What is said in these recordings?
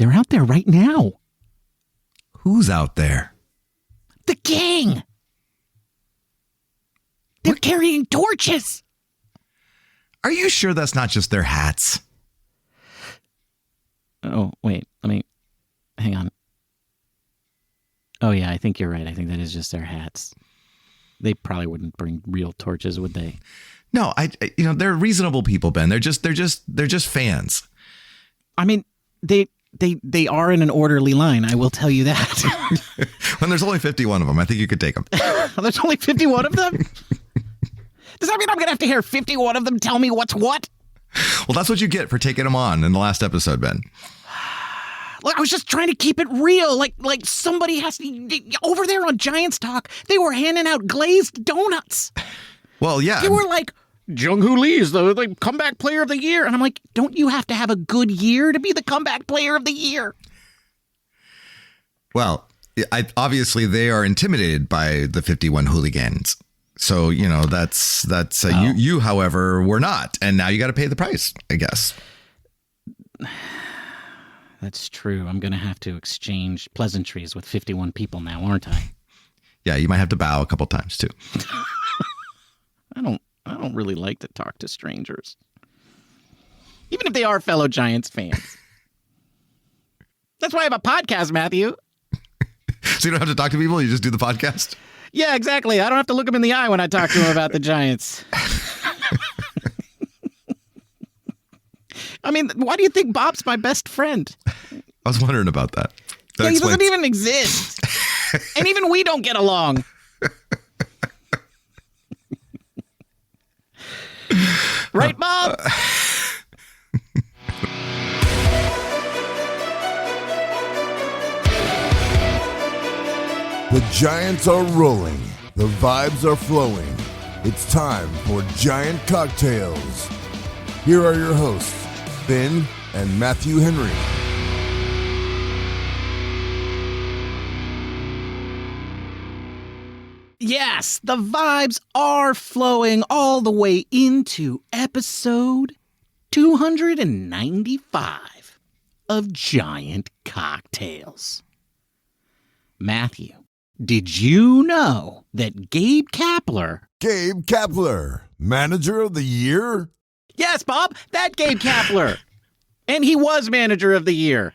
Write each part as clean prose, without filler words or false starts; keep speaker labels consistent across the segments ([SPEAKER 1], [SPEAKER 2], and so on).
[SPEAKER 1] They're out there right now.
[SPEAKER 2] Who's out there?
[SPEAKER 1] The gang. They're carrying torches.
[SPEAKER 2] Are you sure that's not just their hats?
[SPEAKER 1] Oh, wait. Hang on. Oh, yeah, I think you're right. I think that is just their hats. They probably wouldn't bring real torches, would they?
[SPEAKER 2] No, they're reasonable people, Ben. They're just fans.
[SPEAKER 1] I mean, they are in an orderly line. I will tell you that.
[SPEAKER 2] When there's only 51 of them, I think you could take them.
[SPEAKER 1] There's only 51 of them? Does that mean I'm going to have to hear 51 of them tell me what's what?
[SPEAKER 2] Well, that's what you get for taking them on in the last episode, Ben.
[SPEAKER 1] Look, I was just trying to keep it real. Like somebody has to... Over there on Giants Talk, they were handing out glazed donuts.
[SPEAKER 2] Well, yeah.
[SPEAKER 1] They were like, Jung-Hoo Lee is the comeback player of the year. And I'm like, don't you have to have a good year to be the comeback player of the year?
[SPEAKER 2] Well, obviously they are intimidated by the 51 hooligans. So, that's you, however, were not. And now you got to pay the price, I guess.
[SPEAKER 1] That's true. I'm going to have to exchange pleasantries with 51 people now, aren't I?
[SPEAKER 2] Yeah, you might have to bow a couple times, too.
[SPEAKER 1] I don't really like to talk to strangers. Even if they are fellow Giants fans. That's why I have a podcast, Matthew.
[SPEAKER 2] So you don't have to talk to people? You just do the podcast?
[SPEAKER 1] Yeah, exactly. I don't have to look them in the eye when I talk to them about the Giants. I mean, why do you think Bob's my best friend?
[SPEAKER 2] I was wondering about that.
[SPEAKER 1] He doesn't even exist. And even we don't get along. Right, Bob?
[SPEAKER 3] The Giants are rolling. The vibes are flowing. It's time for Giant Cocktails. Here are your hosts, Ben and Matthew Henry.
[SPEAKER 1] Yes, the vibes are flowing all the way into episode 295 of Giant Cocktails. Matthew, did you know that Gabe Kapler,
[SPEAKER 3] Manager of the Year?
[SPEAKER 1] Yes, Bob, that Gabe Kapler. And he was Manager of the Year.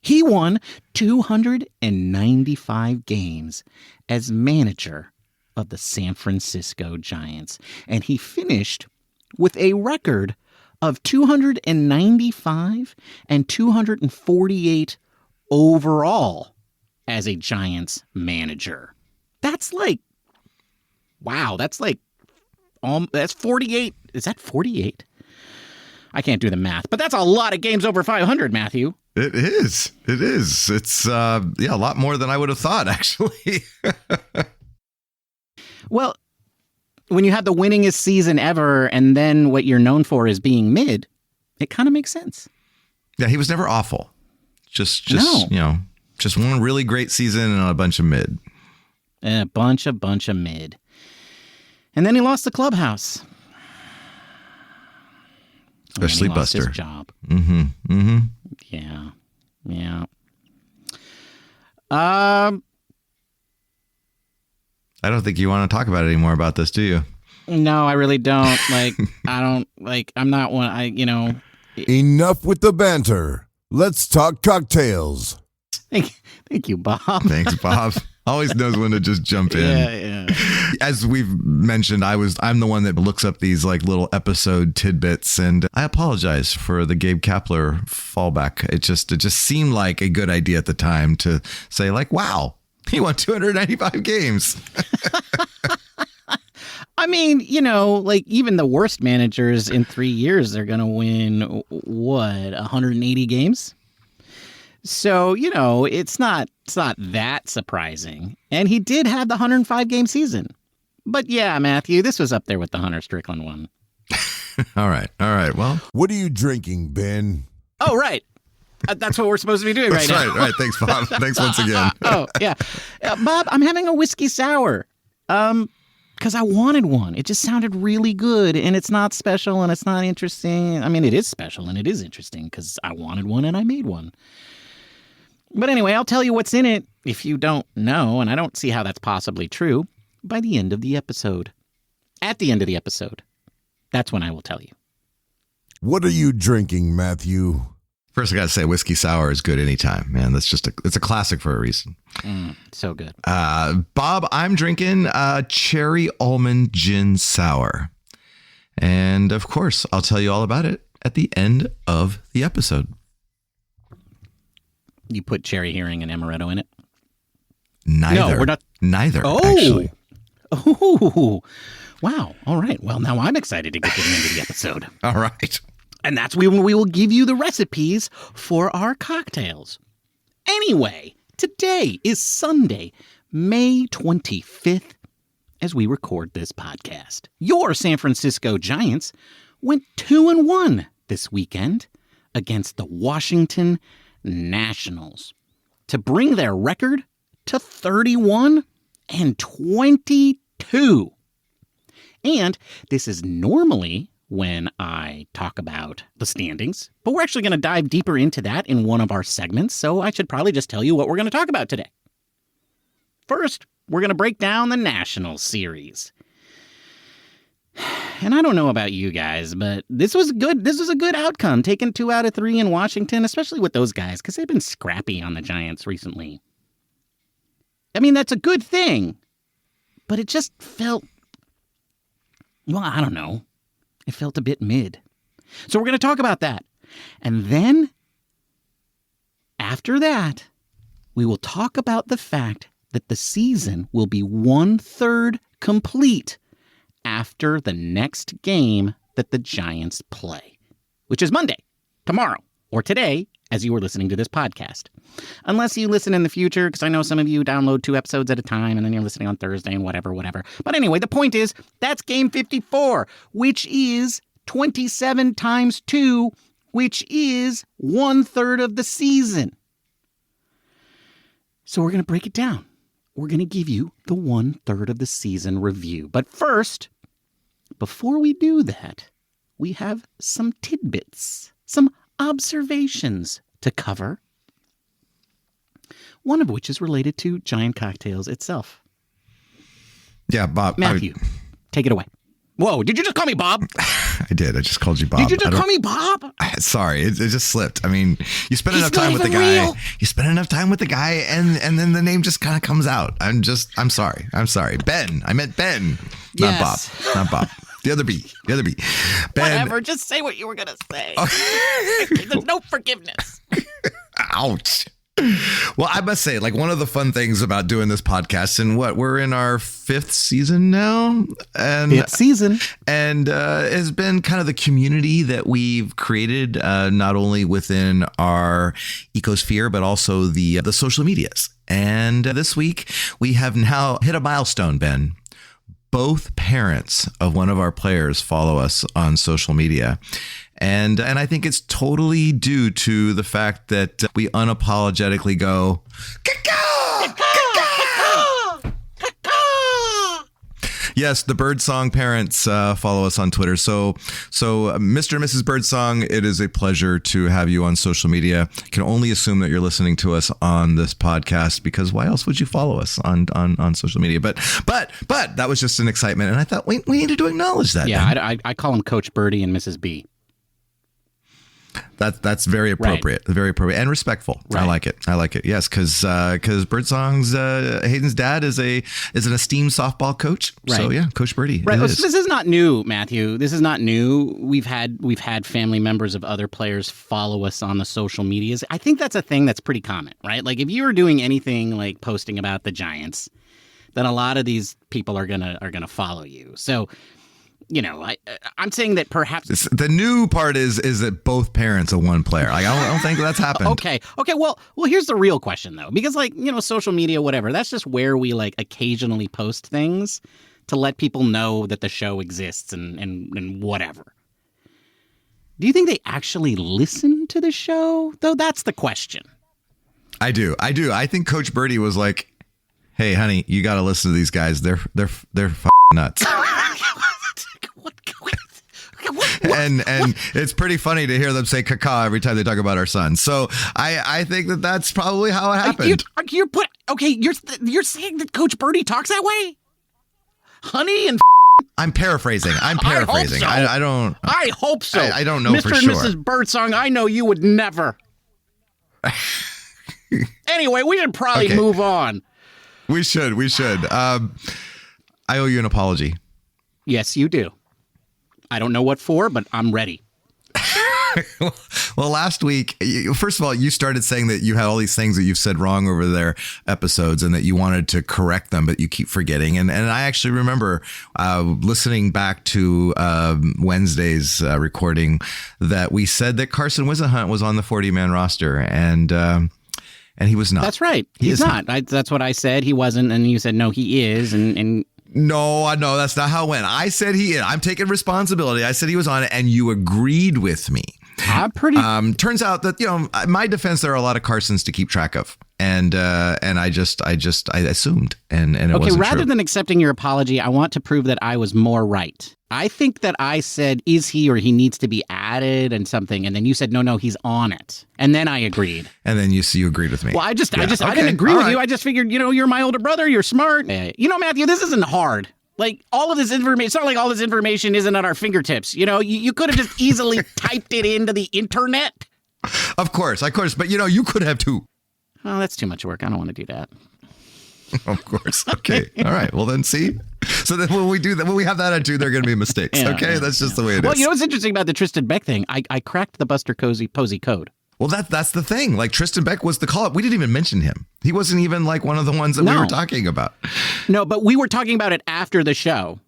[SPEAKER 1] He won 295 games as manager of the San Francisco Giants. And he finished with a record of 295 and 248 overall as a Giants manager. That's like, wow, that's 48. Is that 48? I can't do the math, but that's a lot of games over 500, Matthew.
[SPEAKER 2] It is. It's, a lot more than I would have thought, actually.
[SPEAKER 1] Well, when you have the winningest season ever and then what you're known for is being mid, it kind of makes sense.
[SPEAKER 2] Yeah, he was never awful. Just one really great season and a bunch of mid.
[SPEAKER 1] A bunch of mid. And then he lost the clubhouse.
[SPEAKER 2] Especially
[SPEAKER 1] and he lost
[SPEAKER 2] Buster.
[SPEAKER 1] His job.
[SPEAKER 2] Mm-hmm.
[SPEAKER 1] Yeah.
[SPEAKER 2] I don't think you want to talk about it anymore about this, do you?
[SPEAKER 1] No, I really don't. I'm not one.
[SPEAKER 3] Enough with the banter. Let's talk cocktails.
[SPEAKER 1] Thank you, Bob.
[SPEAKER 2] Thanks, Bob. Always knows when to just jump in.
[SPEAKER 1] Yeah.
[SPEAKER 2] As we've mentioned, I'm the one that looks up these little episode tidbits, and I apologize for the Gabe Kapler fallback. It just seemed like a good idea at the time to say wow, he won 295 games.
[SPEAKER 1] I mean, even the worst managers in 3 years, they're going to win 180 games. So, it's not that surprising. And he did have the 105 game season. But yeah, Matthew, this was up there with the Hunter Strickland one.
[SPEAKER 2] All right. Well,
[SPEAKER 3] what are you drinking, Ben?
[SPEAKER 1] Oh, right. That's what we're supposed to be doing right now.
[SPEAKER 2] That's right. Thanks, Bob. Thanks once again.
[SPEAKER 1] Oh, yeah. Bob, I'm having a whiskey sour. because I wanted one. It just sounded really good, and it's not special, and it's not interesting. I mean, it is special, and it is interesting because I wanted one, and I made one. But anyway, I'll tell you what's in it if you don't know, and I don't see how that's possibly true, by the end of the episode. At the end of the episode. That's when I will tell you.
[SPEAKER 3] What are you drinking, Matthew?
[SPEAKER 2] First, I got to say, whiskey sour is good anytime, man. That's just it's a classic for a reason.
[SPEAKER 1] So good.
[SPEAKER 2] Bob, I'm drinking Cherry Almond Gin Sour. And of course, I'll tell you all about it at the end of the episode.
[SPEAKER 1] You put cherry herring and amaretto in it?
[SPEAKER 2] Neither.
[SPEAKER 1] No, we're not.
[SPEAKER 2] Neither,
[SPEAKER 1] Oh.
[SPEAKER 2] actually.
[SPEAKER 1] Oh, wow. All right. Well, now I'm excited to get to the end of the episode.
[SPEAKER 2] All right.
[SPEAKER 1] And that's when we will give you the recipes for our cocktails. Anyway, today is Sunday, May 25th, as we record this podcast. Your San Francisco Giants went 2-1 this weekend against the Washington Nationals to bring their record to 31-22. And this is normally when I talk about the standings, but we're actually going to dive deeper into that in one of our segments, so I should probably just tell you what we're going to talk about today. First, we're going to break down the National Series. And I don't know about you guys, but this was good. This was a good outcome, taking 2 out of 3 in Washington, especially with those guys, because they've been scrappy on the Giants recently. I mean, that's a good thing, but it just felt, well, I don't know. It felt a bit mid. So we're going to talk about that. And then, after that, we will talk about the fact that the season will be 1/3 complete after the next game that the Giants play, which is Monday, tomorrow, or today, as you were listening to this podcast. Unless you listen in the future, because I know some of you download 2 episodes at a time, and then you're listening on Thursday and whatever. But anyway, the point is, that's game 54, which is 27 times 2, which is 1/3 of the season. So we're going to break it down. We're going to give you the 1/3 of the season review. But first, before we do that, we have some tidbits, some observations to cover, one of which is related to Giant Cocktails itself.
[SPEAKER 2] Yeah, Bob.
[SPEAKER 1] Matthew, take it away. Whoa, did you just call me Bob?
[SPEAKER 2] I did. I just called you Bob.
[SPEAKER 1] Did you just call me Bob?
[SPEAKER 2] Sorry, it just slipped. I mean, you spend
[SPEAKER 1] He's
[SPEAKER 2] enough time
[SPEAKER 1] not
[SPEAKER 2] with the
[SPEAKER 1] even
[SPEAKER 2] guy.
[SPEAKER 1] real.
[SPEAKER 2] You spend enough time with the guy, and then the name just kind of comes out. I'm sorry. Ben. I meant Ben, not
[SPEAKER 1] Yes.
[SPEAKER 2] Bob. Not Bob. The other B. Ben.
[SPEAKER 1] Whatever, just say what you were going to say. There's no forgiveness.
[SPEAKER 2] Ouch. Well, I must say, like, one of the fun things about doing this podcast, and we're in our 5th season now, and
[SPEAKER 1] It's season.
[SPEAKER 2] and has been kind of the community that we've created, not only within our ecosphere, but also the social medias. And this week we have now hit a milestone, Ben. Both parents of one of our players follow us on social media. And I think it's totally due to the fact that we unapologetically go, "Caw-caw! Caw-caw!" Yes, the Birdsong parents follow us on Twitter. So Mr. and Mrs. Birdsong, it is a pleasure to have you on social media. Can only assume that you're listening to us on this podcast, because why else would you follow us on social media? But that was just an excitement, and I thought we needed to acknowledge that.
[SPEAKER 1] Yeah, I call them Coach Birdie and Mrs. B.
[SPEAKER 2] That's very appropriate,
[SPEAKER 1] Right.
[SPEAKER 2] very appropriate and respectful.
[SPEAKER 1] Right.
[SPEAKER 2] I like it. Yes, because Birdsong's Hayden's dad is an esteemed softball coach.
[SPEAKER 1] Right.
[SPEAKER 2] So yeah, Coach Birdie.
[SPEAKER 1] Right.
[SPEAKER 2] It
[SPEAKER 1] Well,
[SPEAKER 2] is.
[SPEAKER 1] this is not new, Matthew. This is not new. We've had family members of other players follow us on the social medias. I think that's a thing that's pretty common, right? Like, if you were doing anything like posting about the Giants, then a lot of these people are gonna follow you. So, you know, I'm saying that perhaps
[SPEAKER 2] The new part is that both parents of one player. Like, I don't think that's happened.
[SPEAKER 1] Okay. Well, here's the real question, though, because, like, you know, social media, whatever, that's just where we, like, occasionally post things to let people know that the show exists and whatever. Do you think they actually listen to the show, though? That's the question.
[SPEAKER 2] I do. I think Coach Birdie was like, hey, honey, you got to listen to these guys. They're nuts. And it's pretty funny to hear them say caca every time they talk about our son. So I think that's probably how it happened.
[SPEAKER 1] You're saying that Coach Birdie talks that way? Honey and
[SPEAKER 2] I'm paraphrasing.
[SPEAKER 1] I hope so. I hope so.
[SPEAKER 2] I don't know
[SPEAKER 1] Mr.
[SPEAKER 2] for
[SPEAKER 1] and
[SPEAKER 2] sure.
[SPEAKER 1] Mrs. Birdsong, I know you would never. Anyway, we should probably move on.
[SPEAKER 2] We should. I owe you an apology.
[SPEAKER 1] Yes, you do. I don't know what for, but I'm ready.
[SPEAKER 2] Well, last week, first of all, you started saying that you had all these things that you've said wrong over their episodes and that you wanted to correct them, but you keep forgetting. And I actually remember listening back to Wednesday's recording that we said that Carson Wisenhunt was on the 40-man roster, and he was not.
[SPEAKER 1] That's right. He's not. That's what I said. He wasn't, and you said, no, he is, and
[SPEAKER 2] No, that's not how it went. I said he is. I'm taking responsibility. I said he was on it, and you agreed with me. Turns out that, my defense, there are a lot of Carsons to keep track of. And I assumed, and it wasn't true.
[SPEAKER 1] Rather than accepting your apology, I want to prove that I was more right. I think that I said, is he or he needs to be added and something. And then you said, no, he's on it. And then I agreed.
[SPEAKER 2] And then you agreed with me.
[SPEAKER 1] Well, I didn't agree with you. I just figured, you're my older brother. You're smart. Matthew, this isn't hard. Like, all of this information, it's not like all this information isn't at our fingertips. You could have just easily typed it into the internet.
[SPEAKER 2] Of course. But, you could have too.
[SPEAKER 1] Oh, that's too much work. I don't want to do that.
[SPEAKER 2] Of course. Okay. All right. Well, then see. So then when we do that, when we have that attitude, there are going to be mistakes. That's just the way it is.
[SPEAKER 1] Well, what's interesting about the Tristan Beck thing? I cracked the Buster Posey code.
[SPEAKER 2] Well, that's the thing. Like, Tristan Beck was the call-up. We didn't even mention him. He wasn't even like one of the ones that we were talking about.
[SPEAKER 1] No, but we were talking about it after the show,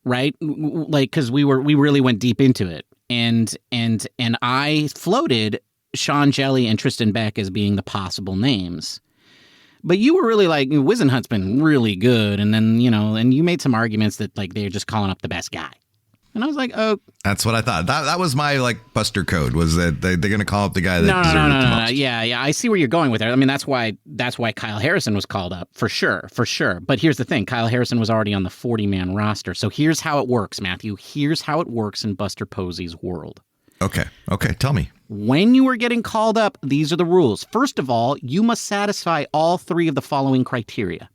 [SPEAKER 1] right? Like, because we really went deep into it, and I floated Sean Jelly and Tristan Beck as being the possible names. But you were really like, Wisenhunt's been really good, and then and you made some arguments that like they're just calling up the best guy. And I was like, oh. That's
[SPEAKER 2] what I thought. That was my Buster code, was that they're going to call up the guy that deserved it the most.
[SPEAKER 1] Yeah. I see where you're going with it. I mean, that's why Kyle Harrison was called up, for sure. But here's the thing. Kyle Harrison was already on the 40-man roster. So here's how it works, Matthew. Here's how it works in Buster Posey's world.
[SPEAKER 2] Okay. Tell me.
[SPEAKER 1] When you are getting called up, these are the rules. First of all, you must satisfy all three of the following criteria.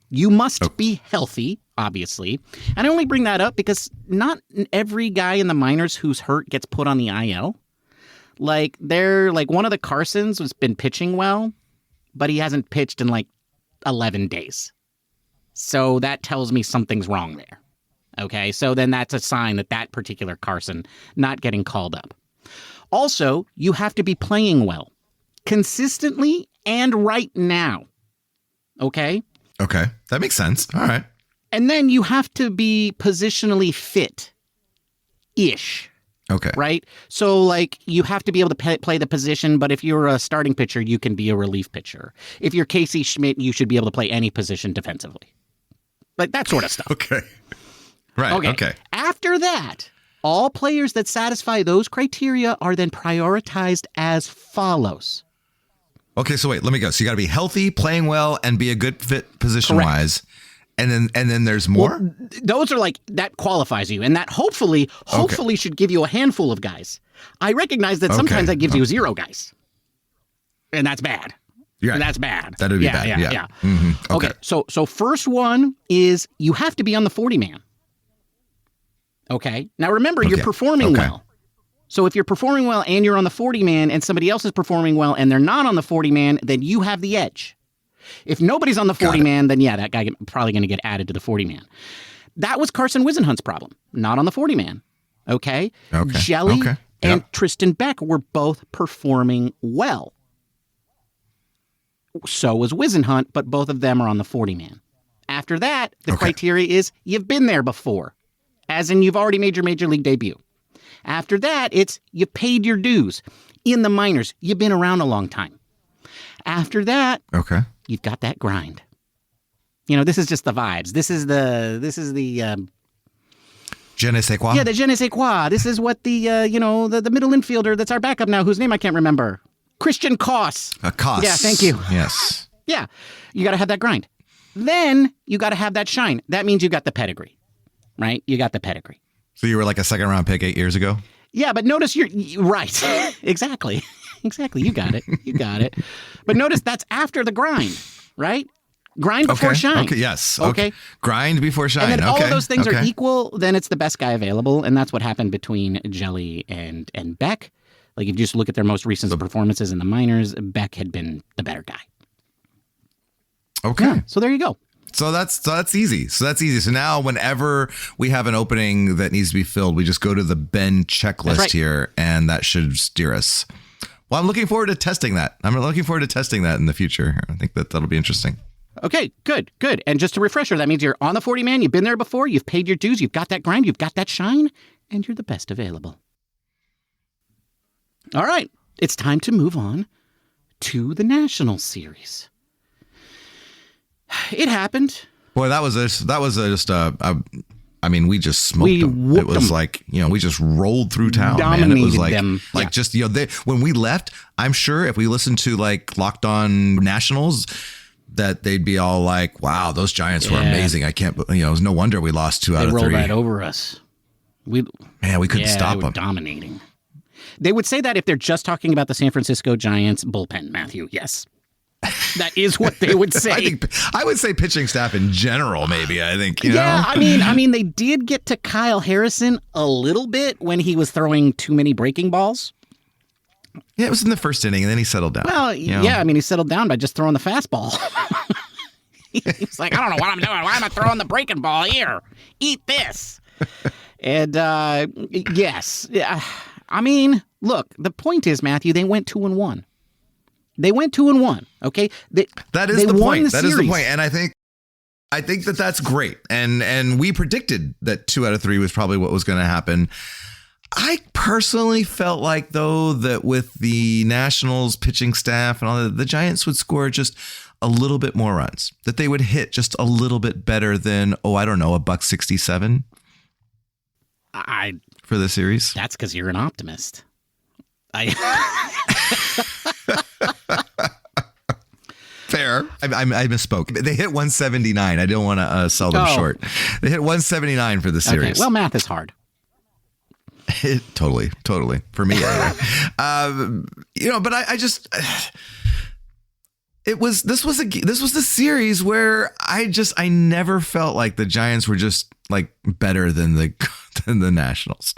[SPEAKER 1] You must be healthy, obviously. And I only bring that up because not every guy in the minors who's hurt gets put on the IL. Like, one of the Carsons has been pitching well, but he hasn't pitched in 11 days. So that tells me something's wrong there. Okay, so then that's a sign that particular Carson not getting called up. Also, you have to be playing well, consistently and right now. Okay?
[SPEAKER 2] Okay, that makes sense. All right.
[SPEAKER 1] And then you have to be positionally fit-ish.
[SPEAKER 2] Okay.
[SPEAKER 1] Right? So, you have to be able to play the position, but if you're a starting pitcher, you can be a relief pitcher. If you're Casey Schmidt, you should be able to play any position defensively. Like, that sort of stuff.
[SPEAKER 2] Okay. Right, okay.
[SPEAKER 1] After that, all players that satisfy those criteria are then prioritized as follows.
[SPEAKER 2] Okay, so wait, let me go. So you got to be healthy, playing well, and be a good fit position-wise. And then there's more?
[SPEAKER 1] Well, those are that qualifies you. And that hopefully should give you a handful of guys. I recognize that sometimes that gives you 0 guys. And that's bad.
[SPEAKER 2] Yeah.
[SPEAKER 1] That's bad.
[SPEAKER 2] That would be bad. Yeah.
[SPEAKER 1] Mm-hmm. Okay. So first one is you have to be on the 40-man. Okay. Now remember, you're performing well. So if you're performing well and you're on the 40-man and somebody else is performing well and they're not on the 40-man, then you have the edge. If nobody's on the 40-man, then that guy probably going to get added to the 40-man. That was Carson Wisenhunt's problem. Not on the 40-man. Okay? Jelly and Tristan Beck were both performing well. So was Wisenhunt, but both of them are on the 40-man. After that, the criteria is you've been there before. As in, you've already made your major league debut. After that, it's you paid your dues. In the minors, you've been around a long time. After that, you've got that grind. This is just the vibes. This is the
[SPEAKER 2] je ne sais quoi.
[SPEAKER 1] Yeah, the je ne sais quoi. This is what the the middle infielder that's our backup now, whose name I can't remember. Christian Koss.
[SPEAKER 2] Koss.
[SPEAKER 1] Yeah, thank you.
[SPEAKER 2] Yes.
[SPEAKER 1] Yeah, you got to have that grind. then you got to have that shine. That means you got the pedigree, right? You got the pedigree.
[SPEAKER 2] So you were like a second round pick 8 years ago?
[SPEAKER 1] Yeah, but notice you're right. Exactly. Exactly. You got it. You got it. But notice that's after the grind, right? Grind before shine.
[SPEAKER 2] Okay. Yes.
[SPEAKER 1] Okay.
[SPEAKER 2] Grind before shine.
[SPEAKER 1] And then all of those things are
[SPEAKER 2] Okay.
[SPEAKER 1] equal, then it's the best guy available. And that's what happened between Jelly and Beck. Like, if you just look at their most recent performances in the minors, Beck had been the better guy.
[SPEAKER 2] Okay.
[SPEAKER 1] Yeah, so there you go.
[SPEAKER 2] So that's easy. So now whenever we have an opening that needs to be filled, we just go to the Ben checklist here, and that should steer us. Well, I'm looking forward to testing that. I'm looking forward to testing that in the future. I think that'll be interesting.
[SPEAKER 1] Okay, good. And just a refresher, that means you're on the 40-man, you've been there before, you've paid your dues, you've got that grind, you've got that shine, and you're the best available. All right, it's time to move on to the National Series. It happened.
[SPEAKER 2] Boy, that was I mean, we just smoked them. It was like, we just rolled through town,
[SPEAKER 1] Dominated
[SPEAKER 2] man. It was like,
[SPEAKER 1] them.
[SPEAKER 2] just, when we left, I'm sure if we listened to like Locked On Nationals, that they'd be all like, wow, those Giants were amazing. I can't, it was no wonder we lost 2 out of 3.
[SPEAKER 1] They rolled right over us.
[SPEAKER 2] We couldn't stop
[SPEAKER 1] they were
[SPEAKER 2] them.
[SPEAKER 1] Dominating. They would say that if they're just talking about the San Francisco Giants bullpen, Matthew. Yes. That is what they would say.
[SPEAKER 2] I would say pitching staff in general, maybe. I think,
[SPEAKER 1] Yeah, I mean, they did get to Kyle Harrison a little bit when he was throwing too many breaking balls.
[SPEAKER 2] Yeah, it was in the first inning, and then he settled down.
[SPEAKER 1] Well, yeah, I mean, he settled down by just throwing the fastball. He's like, I don't know what I'm doing. Why am I throwing the breaking ball here? Eat this. And yes, I mean, look, the point is, Matthew, they went 2-1. They went 2-1. Okay,
[SPEAKER 2] that is the point. That is the point, and I think that's great. And we predicted that 2 out of 3 was probably what was going to happen. I personally felt like, though, that with the Nationals pitching staff and all that, the Giants would score just a little bit more runs. That they would hit just a little bit better than, I don't know, $167 for the series.
[SPEAKER 1] That's because you're an optimist.
[SPEAKER 2] Fair. I misspoke. They hit 179. I don't want to sell them short. They hit 179 for the series. Okay.
[SPEAKER 1] Well, math is hard.
[SPEAKER 2] Totally. For me, anyway. But I just, this was the series where I never felt like the Giants were just like better than the Nationals.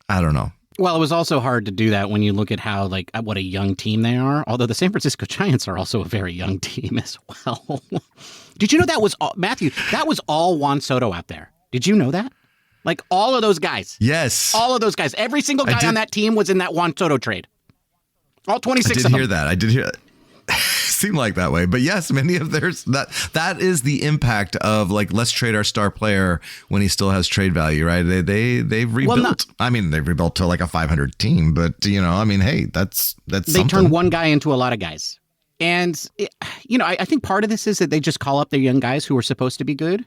[SPEAKER 2] I don't know.
[SPEAKER 1] Well, it was also hard to do that when you look at how, like, what a young team they are. Although the San Francisco Giants are also a very young team as well. Did you know that was Matthew? That was all Juan Soto out there. Did you know that? Like, all of those guys.
[SPEAKER 2] Yes.
[SPEAKER 1] All of those guys. Every single guy on that team was in that Juan Soto trade. All 26 of them.
[SPEAKER 2] I did hear that. Seemed like that way, but yes, many of theirs. That is the impact of, like, let's trade our star player when he still has trade value, right? They've rebuilt. I mean, they've rebuilt to like a 500 team, but I mean, hey, that's
[SPEAKER 1] they
[SPEAKER 2] something.
[SPEAKER 1] turn one guy into a lot of guys, and I think part of this is that they just call up their young guys who are supposed to be good.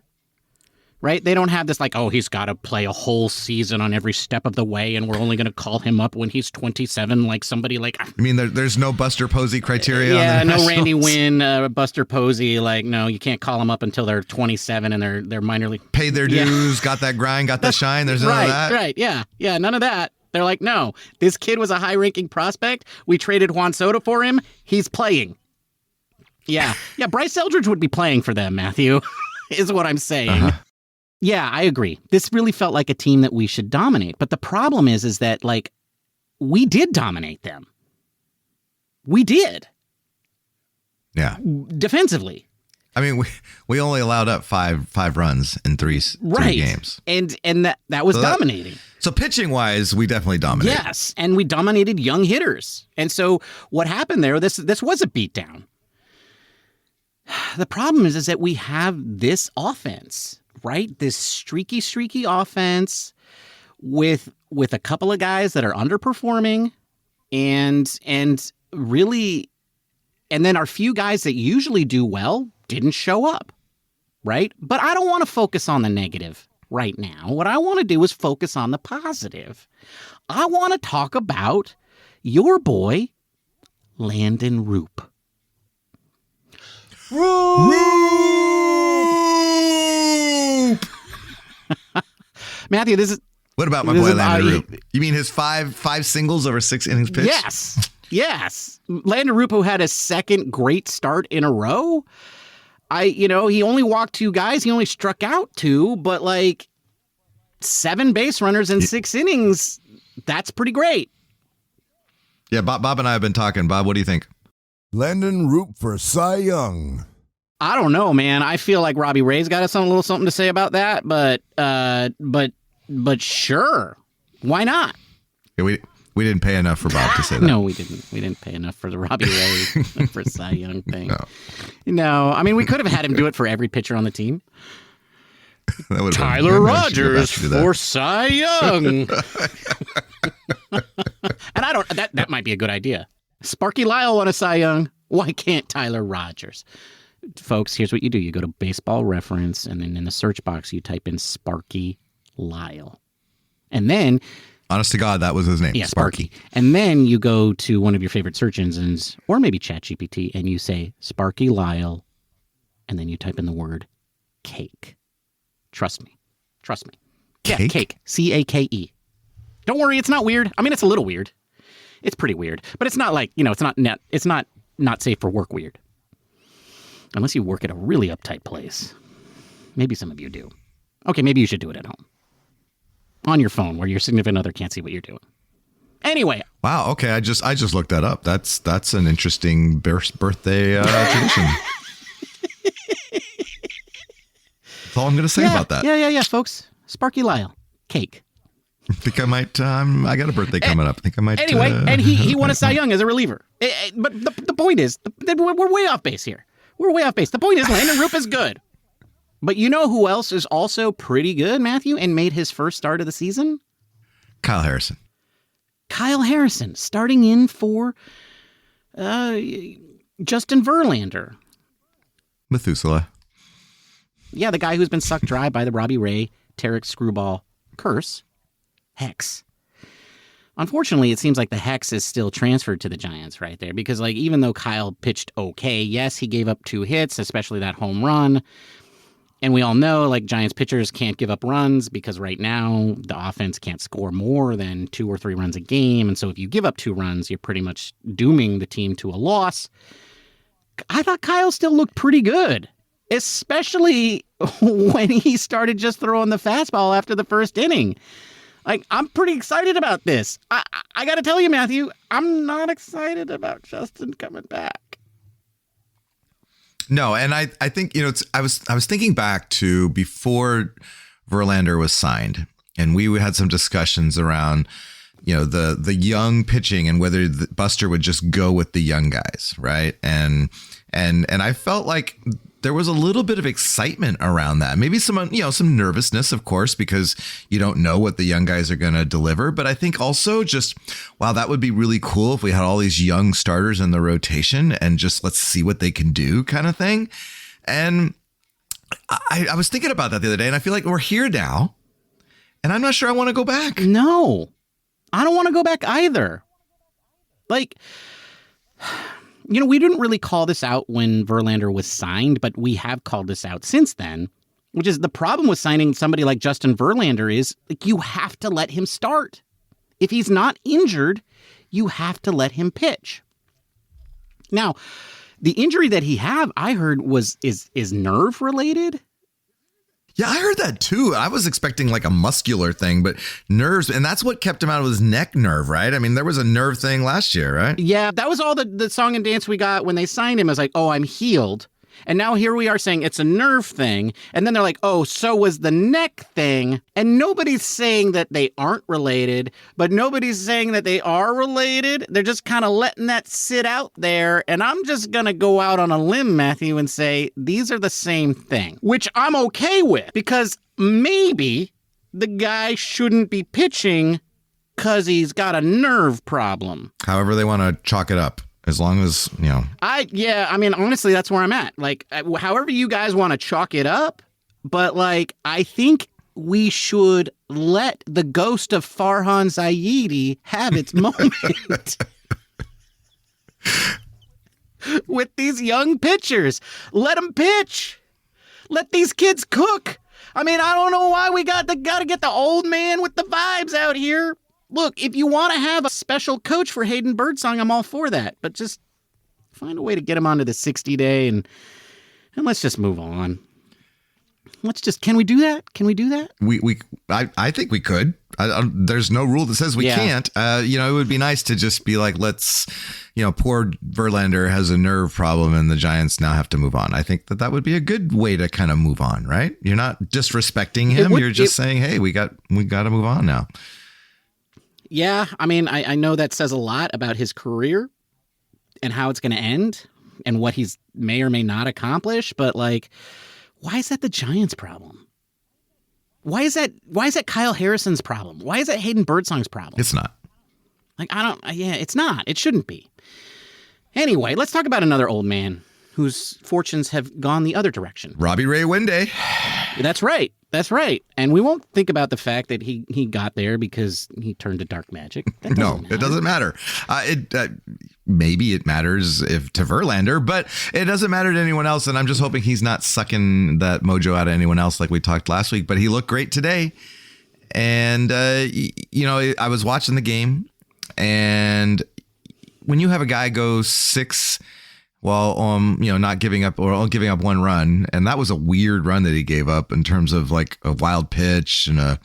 [SPEAKER 1] Right? They don't have this like, he's got to play a whole season on every step of the way, and we're only going to call him up when he's 27, like somebody like...
[SPEAKER 2] I mean, there's no Buster Posey criteria
[SPEAKER 1] yeah,
[SPEAKER 2] on the
[SPEAKER 1] no Randy Wynn, Buster Posey. Like, no, you can't call them up until they're 27 and they're minor league.
[SPEAKER 2] Paid their dues, got that grind, got that shine. There's none of that.
[SPEAKER 1] Right, yeah, none of that. They're like, no, this kid was a high-ranking prospect. We traded Juan Soto for him. He's playing. Yeah, Bryce Eldridge would be playing for them, Matthew, is what I'm saying. Uh-huh. Yeah, I agree. This really felt like a team that we should dominate. But the problem is that, like, we did dominate them. We did.
[SPEAKER 2] Yeah.
[SPEAKER 1] Defensively.
[SPEAKER 2] I mean, we only allowed up five runs in three games.
[SPEAKER 1] And that was dominating.
[SPEAKER 2] So pitching wise, we definitely dominated.
[SPEAKER 1] Yes, and we dominated young hitters. And so what happened there, this was a beatdown. The problem is that we have this offense. Right? This streaky offense with a couple of guys that are underperforming and really, and then our few guys that usually do well didn't show up. Right? But I don't want to focus on the negative right now. What I want to do is focus on the positive. I want to talk about your boy, Landon Roop.
[SPEAKER 2] Roop!
[SPEAKER 1] Matthew, this is...
[SPEAKER 2] What about my boy Landon Roop? You mean his five singles over 6 innings pitched?
[SPEAKER 1] Yes. Landon Roop, who had a second great start in a row. He only walked 2 guys. He only struck out 2, but 7 base runners in 6 innings. That's pretty great.
[SPEAKER 2] Yeah, Bob and I have been talking. Bob, what do you think?
[SPEAKER 3] Landon Roop for Cy Young.
[SPEAKER 1] I don't know, man. I feel like Robbie Ray's got a little something to say about that, but sure, why not?
[SPEAKER 2] Yeah, we didn't pay enough for Bob to say that.
[SPEAKER 1] No, we didn't. We didn't pay enough for the Robbie Ray for Cy Young thing. No, I mean we could have had him do it for every pitcher on the team. Tyler Rogers for Cy Young. And that might be a good idea. Sparky Lyle won a Cy Young. Why can't Tyler Rogers? Folks, here's what you do. You go to Baseball Reference, and then in the search box, you type in Sparky Lyle. And then...
[SPEAKER 2] Honest to God, that was his name.
[SPEAKER 1] Yeah, Sparky. And then you go to one of your favorite search engines, or maybe ChatGPT, and you say Sparky Lyle, and then you type in the word cake. Trust me.
[SPEAKER 2] Cake?
[SPEAKER 1] Yeah, cake. C-A-K-E. Don't worry, it's not weird. I mean, it's a little weird. It's pretty weird. But it's not it's not safe for work weird. Unless you work at a really uptight place. Maybe some of you do. Okay, maybe you should do it at home. On your phone where your significant other can't see what you're doing. Anyway.
[SPEAKER 2] Wow, okay, I just looked that up. That's an interesting birthday tradition. That's all I'm going to say about that.
[SPEAKER 1] Yeah, folks. Sparky Lyle. Cake.
[SPEAKER 2] I think I might, I got a birthday coming up. I think I might.
[SPEAKER 1] Anyway, and he won a Cy Young as a reliever. But the point is, we're way off base here. We're way off base. The point is, Landon Roop is good. But you know who else is also pretty good, Matthew, and made his first start of the season?
[SPEAKER 2] Kyle Harrison.
[SPEAKER 1] Kyle Harrison, starting in for Justin Verlander.
[SPEAKER 2] Methuselah.
[SPEAKER 1] Yeah, the guy who's been sucked dry by the Robbie Ray, Tarek Screwball curse. Hex. Unfortunately, it seems like the hex is still transferred to the Giants right there because, even though Kyle pitched okay, yes, he gave up 2 hits, especially that home run. And we all know, Giants pitchers can't give up runs because right now the offense can't score more than 2 or 3 runs a game. And so if you give up 2 runs, you're pretty much dooming the team to a loss. I thought Kyle still looked pretty good, especially when he started just throwing the fastball after the first inning. I'm pretty excited about this. I got to tell you, Matthew, I'm not excited about Justin coming back.
[SPEAKER 2] No, and I think, I was thinking back to before Verlander was signed, and we had some discussions around, the young pitching and whether Buster would just go with the young guys, right? And I felt like there was a little bit of excitement around that. Maybe some nervousness, of course, because you don't know what the young guys are going to deliver. But I think also just, wow, that would be really cool if we had all these young starters in the rotation and just let's see what they can do kind of thing. And I was thinking about that the other day, and I feel like we're here now, and I'm not sure I want to go back.
[SPEAKER 1] No, I don't want to go back either. We didn't really call this out when Verlander was signed, but we have called this out since then, which is the problem with signing somebody like Justin Verlander is you have to let him start. If he's not injured, you have to let him pitch. Now, the injury that he have, I heard, is nerve related.
[SPEAKER 2] Yeah, I heard that too. I was expecting a muscular thing, but nerves, and that's what kept him out of his neck nerve, right? I mean, there was a nerve thing last year, right?
[SPEAKER 1] Yeah, that was all the song and dance we got when they signed him. I was like, oh, I'm healed. And now here we are saying it's a nerve thing. And then they're like, oh, so was the neck thing. And nobody's saying that they aren't related, but nobody's saying that they are related. They're just kind of letting that sit out there. And I'm just going to go out on a limb, Matthew, and say these are the same thing, which I'm okay with because maybe the guy shouldn't be pitching because he's got a nerve problem.
[SPEAKER 2] However they want to chalk it up. As long as,
[SPEAKER 1] honestly, that's where I'm at. However you guys want to chalk it up, but I think we should let the ghost of Farhan Zaidi have its moment with these young pitchers. Let them pitch. Let these kids cook. I mean, I don't know why we got to get the old man with the vibes out here. Look, if you want to have a special coach for Hayden Birdsong, I'm all for that. But just find a way to get him onto the 60-day and let's just move on. Can we do that? Can we do that?
[SPEAKER 2] I think we could. There's no rule that says we can't. It would be nice to just be like, poor Verlander has a nerve problem and the Giants now have to move on. I think that would be a good way to kind of move on, right? You're not disrespecting him. You're just saying, hey, we got to move on now.
[SPEAKER 1] Yeah. I mean, I know that says a lot about his career and how it's going to end and what he's may or may not accomplish. But why is that the Giants' problem? Why is that Kyle Harrison's problem? Why is that Hayden Birdsong's problem?
[SPEAKER 2] It's not.
[SPEAKER 1] It's not. It shouldn't be. Anyway, let's talk about another old man whose fortunes have gone the other direction.
[SPEAKER 2] Robbie Ray Wende.
[SPEAKER 1] That's right. And we won't think about the fact that he got there because he turned to dark magic.
[SPEAKER 2] No, it doesn't matter. Maybe it matters to Verlander, but it doesn't matter to anyone else. And I'm just hoping he's not sucking that mojo out of anyone else like we talked last week. But he looked great today. And, I was watching the game. And when you have a guy go 6 while not giving up or giving up 1 run, and that was a weird run that he gave up in terms of like a wild pitch and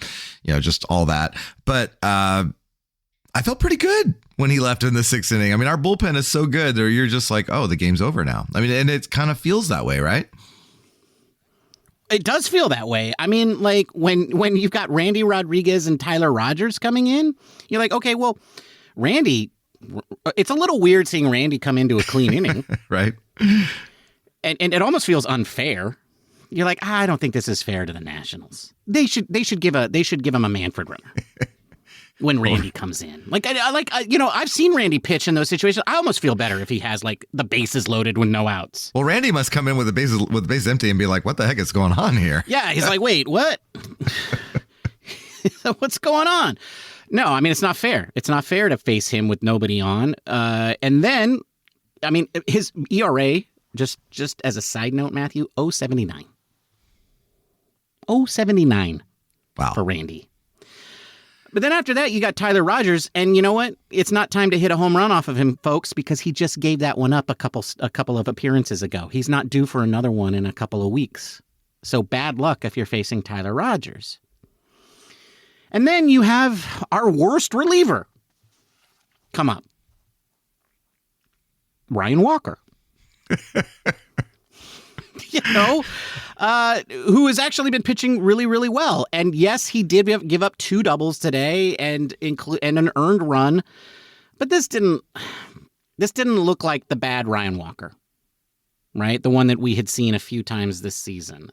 [SPEAKER 2] just all that. But I felt pretty good when he left in the 6th inning. I mean, our bullpen is so good that you're just like, oh, the game's over now. I mean, and it kind of feels that way, right?
[SPEAKER 1] It does feel that way. I mean, when you've got Randy Rodriguez and Tyler Rogers coming in, you're like, okay, well, Randy. It's a little weird seeing Randy come into a clean inning.
[SPEAKER 2] Right.
[SPEAKER 1] And it almost feels unfair. You're like, I don't think this is fair to the Nationals. They should give him a Manfred runner when Randy comes in. I've seen Randy pitch in those situations. I almost feel better if he has the bases loaded with no outs.
[SPEAKER 2] Well, Randy must come in with the bases empty and be like, what the heck is going on here?
[SPEAKER 1] Yeah, he's like, wait, what? What's going on? No, I mean, it's not fair. It's not fair to face him with nobody on. And then, I mean, his ERA, just as a side note, Matthew, 0.79. 0.79.
[SPEAKER 2] Wow.
[SPEAKER 1] For Randy. But then after that, you got Tyler Rogers. And you know what? It's not time to hit a home run off of him, folks, because he just gave that one up a couple of appearances ago. He's not due for another one in a couple of weeks. So bad luck if you're facing Tyler Rogers. And then you have our worst reliever come up. Ryan Walker. Who has actually been pitching really, really well. And yes, he did give up 2 doubles today and an earned run. But this didn't look like the bad Ryan Walker. Right? The one that we had seen a few times this season.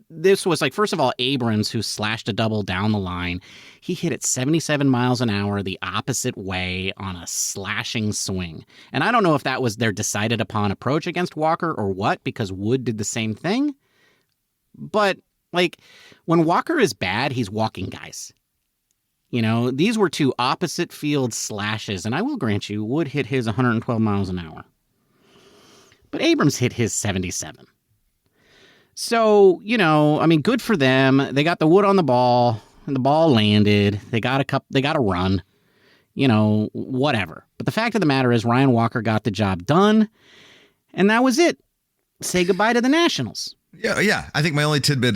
[SPEAKER 1] This was first of all, Abrams, who slashed a double down the line. He hit it 77 miles an hour the opposite way on a slashing swing. And I don't know if that was their decided upon approach against Walker or what, because Wood did the same thing. But, when Walker is bad, he's walking guys. These were 2 opposite field slashes. And I will grant you, Wood hit his 112 miles an hour. But Abrams hit his 77. So, good for them. They got the wood on the ball, and the ball landed. They got a run, whatever. But the fact of the matter is Ryan Walker got the job done, and that was it. Say goodbye to the Nationals.
[SPEAKER 2] Yeah. I think my only tidbit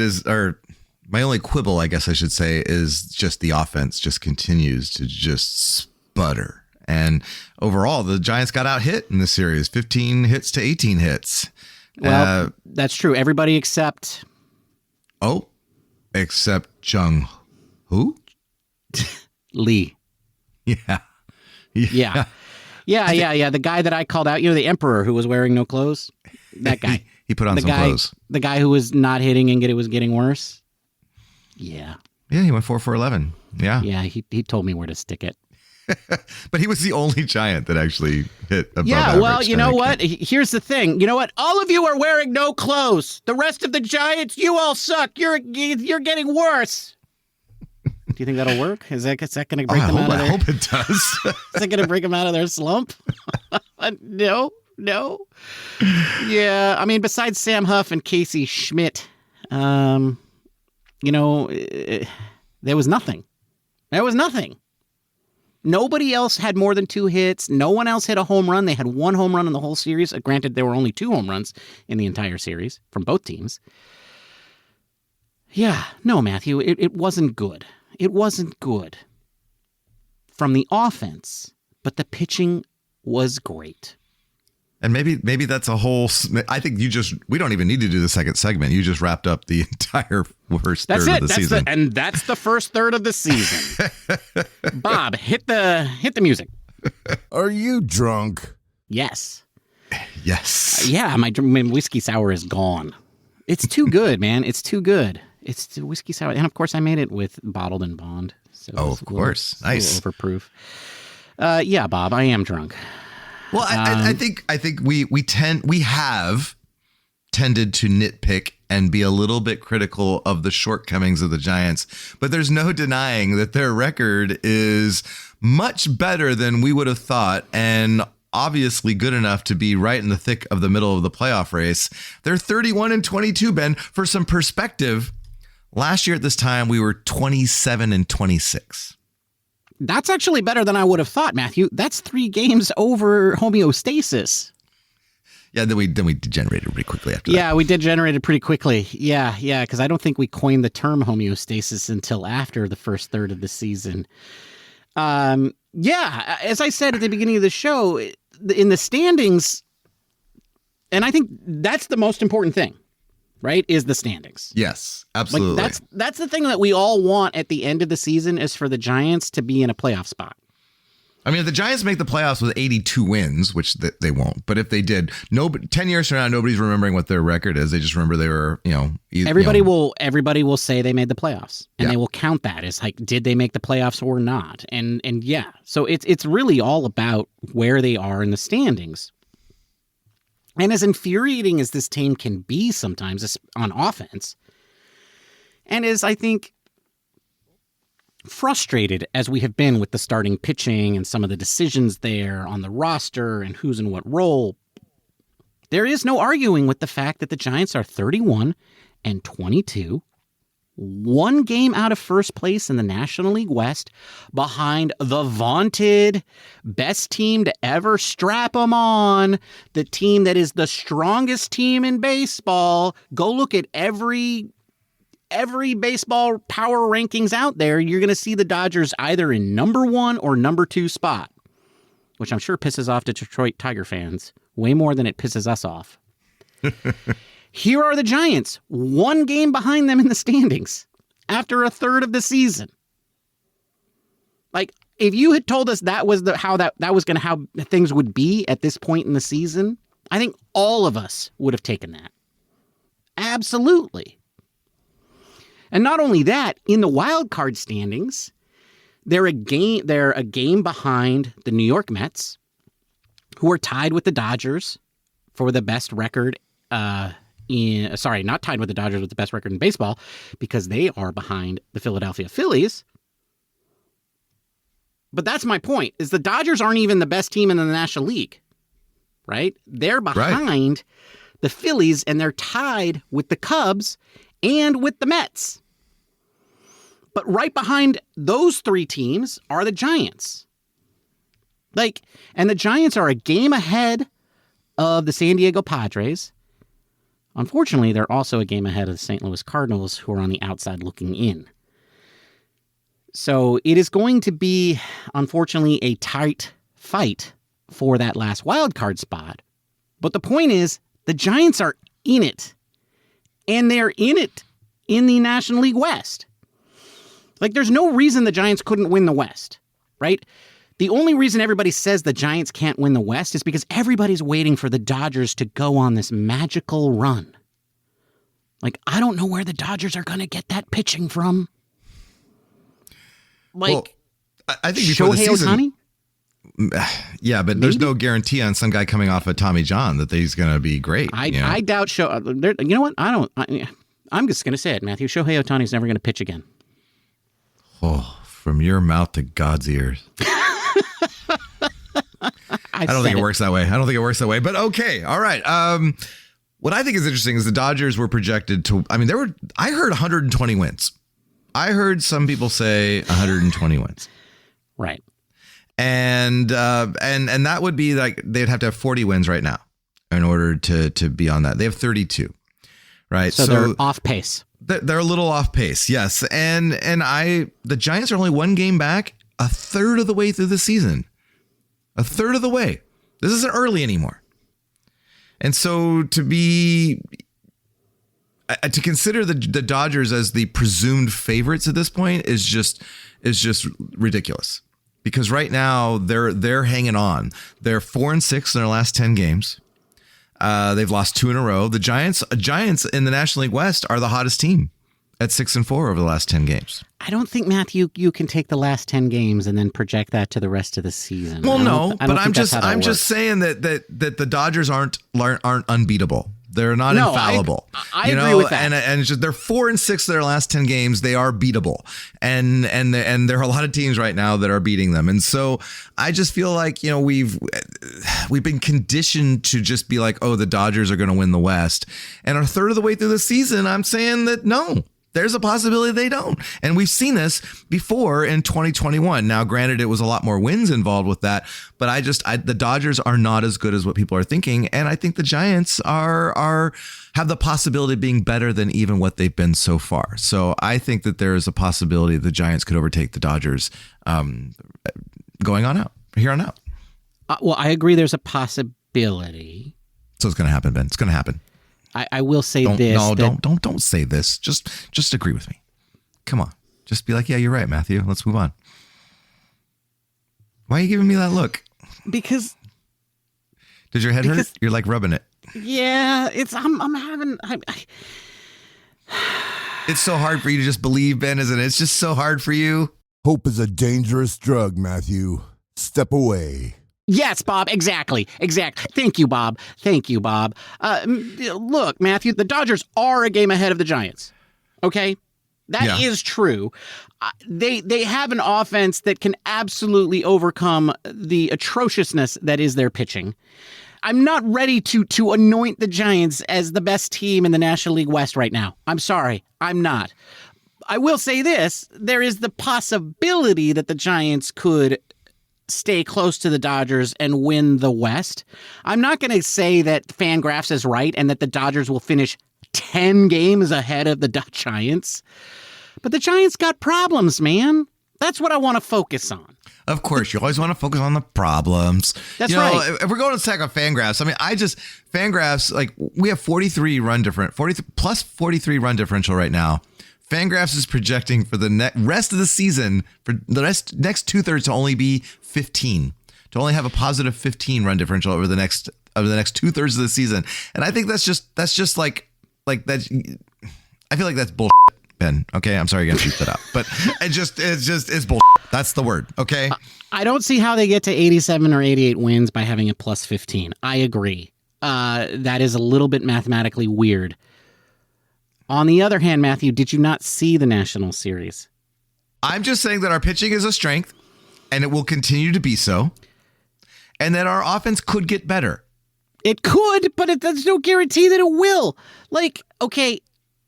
[SPEAKER 2] my only quibble, I guess I should say, is just the offense just continues to just sputter. And overall, the Giants got out hit in the series, 15 hits to 18 hits.
[SPEAKER 1] Well, that's true. Everybody except
[SPEAKER 2] Jung. Who?
[SPEAKER 1] Lee.
[SPEAKER 2] Yeah.
[SPEAKER 1] Yeah. The guy that I called out, the Emperor who was wearing no clothes. That guy.
[SPEAKER 2] He put on some clothes.
[SPEAKER 1] The guy who was not hitting and it was getting worse. Yeah.
[SPEAKER 2] Yeah, he went 4 for 11. Yeah.
[SPEAKER 1] Yeah, he told me where to stick it.
[SPEAKER 2] But he was the only Giant that actually hit above average.
[SPEAKER 1] Yeah, well, you know what? Here's the thing. You know what? All of you are wearing no clothes. The rest of the Giants, you all suck. You're getting worse. Do you think that'll work? Is that going to break them out of their...
[SPEAKER 2] I hope it does.
[SPEAKER 1] Is that going to break them out of their slump? No. Yeah, I mean, besides Sam Huff and Casey Schmidt, there was nothing. There was nothing. Nobody else had more than 2 hits. No one else hit a home run. They had 1 home run in the whole series. Granted, there were only 2 home runs in the entire series from both teams. Yeah, no, Matthew, it wasn't good. It wasn't good from the offense, but the pitching was great.
[SPEAKER 2] And maybe that's a whole. I think we don't even need to do the second segment. You just wrapped up the entire first third of the season.
[SPEAKER 1] And that's the first third of the season. Bob, hit the music.
[SPEAKER 3] Are you drunk?
[SPEAKER 1] Yes.
[SPEAKER 2] Yes.
[SPEAKER 1] Yeah, my whiskey sour is gone. It's too good, man. It's too good. It's whiskey sour. And of course, I made it with bottled and bond. So
[SPEAKER 2] of course. Nice.
[SPEAKER 1] Overproof. Yeah, Bob, I am drunk.
[SPEAKER 2] Well, I think we have tended to nitpick and be a little bit critical of the shortcomings of the Giants, but there's no denying that their record is much better than we would have thought, and obviously good enough to be right in the thick of the middle of the playoff race. They're 31-22, Ben. For some perspective, last year at this time we were 27-26.
[SPEAKER 1] That's actually better than I would have thought, Matthew. That's 3 games over homeostasis.
[SPEAKER 2] Yeah, then we degenerated pretty quickly after that.
[SPEAKER 1] Yeah, we degenerated pretty quickly. Yeah, because I don't think we coined the term homeostasis until after the first third of the season. Yeah, as I said at the beginning of the show, in the standings, and I think that's the most important thing, right, is the standings.
[SPEAKER 2] Yes, absolutely.
[SPEAKER 1] Like that's the thing that we all want at the end of the season is for the Giants to be in a playoff spot.
[SPEAKER 2] I mean, if the Giants make the playoffs with 82 wins, which they won't, but if they did, 10 years from now, nobody's remembering what their record is. They just remember they were,
[SPEAKER 1] everybody will say they made the playoffs, and they will count that as like, did they make the playoffs or not? And yeah, so it's really all about where they are in the standings. And as infuriating as this team can be sometimes on offense, and as I think frustrated as we have been with the starting pitching and some of the decisions there on the roster and who's in what role, there is no arguing with the fact that the Giants are 31-22, 1 game out of first place in the National League West, behind the vaunted best team to ever strap them on, the team that is the strongest team in baseball. Go look at every baseball power rankings out there. You're going to see the Dodgers either in number 1 or number 2 spot, which I'm sure pisses off the Detroit Tiger fans way more than it pisses us off. Here are the Giants, 1 game behind them in the standings after a third of the season. Like, if you had told us that was how things would be at this point in the season, I think all of us would have taken that. Absolutely. And not only that, in the wild card standings, they're a game behind the New York Mets, who are tied with the Dodgers for the best record not tied with the Dodgers with the best record in baseball, because they are behind the Philadelphia Phillies. But that's my point, is the Dodgers aren't even the best team in the National League, right? They're behind the Phillies, and they're tied with the Cubs and with the Mets. But right behind those 3 teams are the Giants. And the Giants are a game ahead of the San Diego Padres. Unfortunately, they're also a game ahead of the St. Louis Cardinals, who are on the outside looking in. So it is going to be, unfortunately, a tight fight for that last wild card spot. But the point is, the Giants are in it. And they're in it in the National League West. Like, there's no reason the Giants couldn't win the West, right? The only reason everybody says the Giants can't win the West is because everybody's waiting for the Dodgers to go on this magical run. Like, I don't know where the Dodgers are going to get that pitching from. Like,
[SPEAKER 2] well, I think before the season,
[SPEAKER 1] Ohtani?
[SPEAKER 2] Yeah, but there's no guarantee on some guy coming off of Tommy John that he's going to be great.
[SPEAKER 1] I doubt you know what? I'm just going to say it, Matthew. Shohei Ohtani's never going to pitch again.
[SPEAKER 2] Oh, from your mouth to God's ears. I don't think it works that way. But okay. All right. What I think is interesting is the Dodgers were projected to, I heard 120 wins. I heard some people say 120 wins.
[SPEAKER 1] Right.
[SPEAKER 2] And that would be like, they'd have to have 40 wins right now in order to be on that. They have 32, right?
[SPEAKER 1] So they're off pace.
[SPEAKER 2] They're a little off pace. Yes. And the Giants are only one game back, a third of the way through the season, a third of the way. This isn't early anymore. And so to consider the Dodgers as the presumed favorites at this point is just ridiculous, because right now they're hanging on. They're 4-6 in their last 10 games. They've lost 2 in a row. The Giants in the National League West are the hottest team at 6-4 over the last 10 games.
[SPEAKER 1] I don't think, Matthew, you can take the last 10 games and then project that to the rest of the season.
[SPEAKER 2] Well, no, but I'm just saying that the Dodgers aren't unbeatable. They're not infallible.
[SPEAKER 1] I agree with that.
[SPEAKER 2] And it's just, they're 4-6 their last 10 games. They are beatable. And there are a lot of teams right now that are beating them. And so I just feel like, we've been conditioned to just be like, oh, the Dodgers are going to win the West. And a third of the way through the season, I'm saying that no. There's a possibility they don't. And we've seen this before in 2021. Now, granted, it was a lot more wins involved with that, but the Dodgers are not as good as what people are thinking. And I think the Giants have the possibility of being better than even what they've been so far. So I think that there is a possibility the Giants could overtake the Dodgers going on out, here on out.
[SPEAKER 1] Well, I agree there's a possibility.
[SPEAKER 2] So it's going to happen, Ben. It's going to happen.
[SPEAKER 1] I will say this.
[SPEAKER 2] No, don't say this. Just agree with me. Come on. Just be like, yeah, you're right, Matthew. Let's move on. Why are you giving me that look?
[SPEAKER 1] Because
[SPEAKER 2] does your head hurt? You're like rubbing it.
[SPEAKER 1] Yeah, it's
[SPEAKER 2] It's so hard for you to just believe, Ben, isn't it? It's just so hard for you.
[SPEAKER 3] Hope is a dangerous drug, Matthew. Step away.
[SPEAKER 1] Yes, Bob, exactly. Thank you, Bob. Look, Matthew, the Dodgers are a game ahead of the Giants. Okay? That is true. They have an offense that can absolutely overcome the atrociousness that is their pitching. I'm not ready to anoint the Giants as the best team in the National League West right now. I'm sorry. I'm not. I will say this. There is the possibility that the Giants could stay close to the Dodgers and win the West. I'm not going to say that Fangraphs is right and that the Dodgers will finish 10 games ahead of the Giants. But the Giants got problems, man. That's what I want to focus on.
[SPEAKER 2] Of course, you always want to focus on the problems.
[SPEAKER 1] That's right.
[SPEAKER 2] If we're going to check on Fangraphs, Fangraphs, like, we have 43 run differential right now. Fangraphs is projecting for the rest of the season, for the next 2/3 to only be 15, to only have a positive 15 run differential over the next 2/3 of the season. And I think that's just like that. I feel like that's bullshit, Ben. Okay, I'm sorry, you got to beat that out, but it's bullshit. That's the word. Okay.
[SPEAKER 1] I don't see how they get to 87 or 88 wins by having a plus 15. I agree. That is a little bit mathematically weird. On the other hand, Matthew, did you not see the National Series?
[SPEAKER 2] I'm just saying that our pitching is a strength, and it will continue to be so, and that our offense could get better.
[SPEAKER 1] It could, but there's no guarantee that it will. Like, okay,